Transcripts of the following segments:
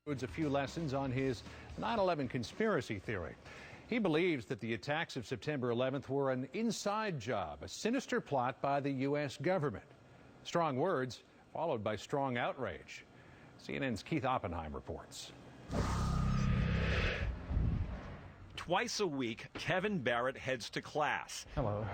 A few lessons on his 9/11 conspiracy theory. He believes that the attacks of September 11th were an inside job, a sinister plot by the U.S. government. Strong words followed by strong outrage. CNN's Keith Oppenheim reports. Twice a week, Kevin Barrett heads to class. Hello.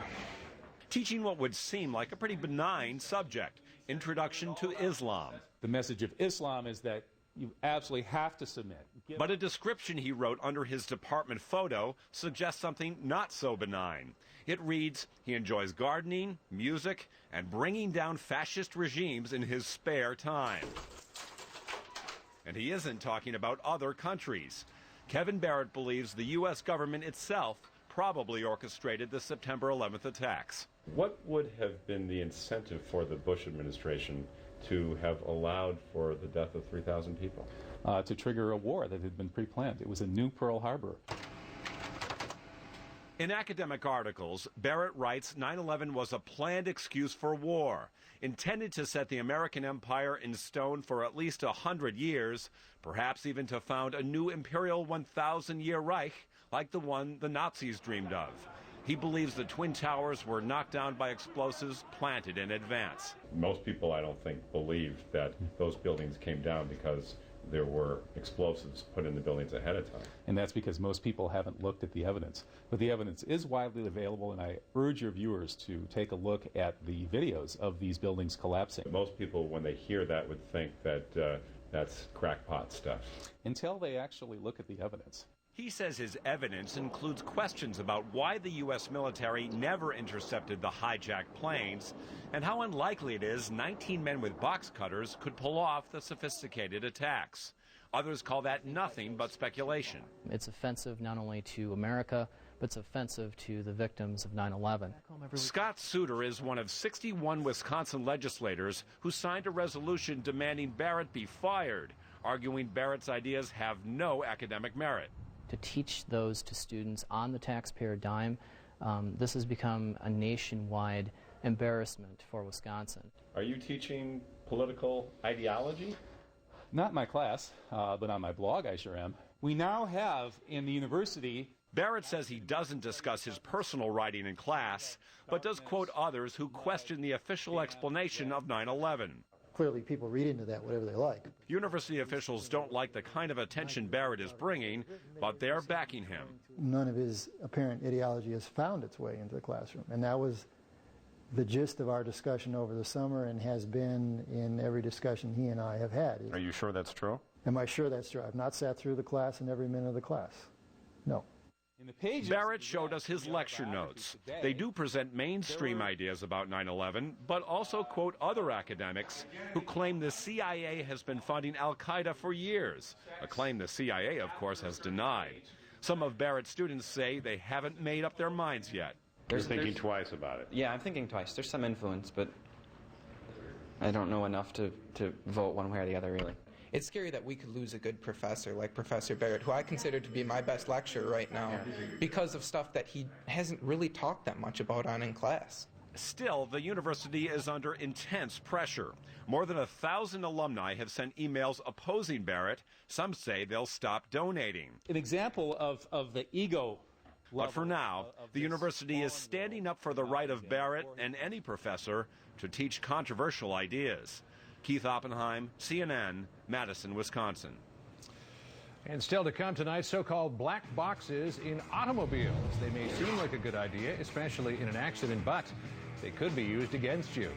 Teaching what would seem like a pretty benign subject, Introduction to Islam. The message of Islam is that you absolutely have to submit. But a description he wrote under his department photo suggests something not so benign. It reads, he enjoys gardening, music, and bringing down fascist regimes in his spare time. And he isn't talking about other countries. Kevin Barrett believes the U.S. government itself probably orchestrated the September 11th attacks. What would have been the incentive for the Bush administration to have allowed for the death of 3,000 people? To trigger a war that had been pre-planned. It was a new Pearl Harbor. In academic articles, Barrett writes 9/11 was a planned excuse for war, intended to set the American empire in stone for at least 100 years, perhaps even to found a new imperial 1,000-year Reich like the one the Nazis dreamed of. He believes the Twin Towers were knocked down by explosives planted in advance. Most people, I don't think, believe that those buildings came down because there were explosives put in the buildings ahead of time. And that's because most people haven't looked at the evidence. But the evidence is widely available, and I urge your viewers to take a look at the videos of these buildings collapsing. Most people, when they hear that, would think that that's crackpot stuff. Until they actually look at the evidence. He says his evidence includes questions about why the U.S. military never intercepted the hijacked planes and how unlikely it is 19 men with box cutters could pull off the sophisticated attacks. Others call that nothing but speculation. It's offensive not only to America, but it's offensive to the victims of 9/11. Scott Souter is one of 61 Wisconsin legislators who signed a resolution demanding Barrett be fired, arguing Barrett's ideas have no academic merit. To teach those to students on the taxpayer dime, this has become a nationwide embarrassment for Wisconsin. Are you teaching political ideology? Not in my class, but on my blog I sure am. We now have in the university... Barrett says he doesn't discuss his personal writing in class, but does quote others who question the official explanation of 9/11. Clearly, people read into that whatever they like. University officials don't like the kind of attention Barrett is bringing, but they're backing him. None of his apparent ideology has found its way into the classroom, and that was the gist of our discussion over the summer and has been in every discussion he and I have had. Are you sure that's true? Am I sure that's true? I've not sat through the class in every minute of the class. No. Barrett showed us his lecture notes. They do present mainstream ideas about 9/11, but also quote other academics who claim the CIA has been funding al-Qaeda for years, a claim the CIA, of course, has denied. Some of Barrett's students say they haven't made up their minds yet. You're thinking twice about it. Yeah, I'm thinking twice. There's some influence, but I don't know enough to vote one way or the other, really. It's scary that we could lose a good professor like Professor Barrett, who I consider to be my best lecturer right now, because of stuff that he hasn't really talked that much about in class. Still, the university is under intense pressure. More than 1,000 alumni have sent emails opposing Barrett. Some say they'll stop donating. An example of the ego. But for now, the university is standing up for the right of Barrett and any professor to teach controversial ideas. Keith Oppenheim, CNN, Madison, Wisconsin. And still to come tonight, so-called black boxes in automobiles. They may seem like a good idea, especially in an accident, but they could be used against you.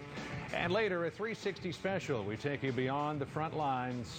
And later, a 360 special. We take you beyond the front lines.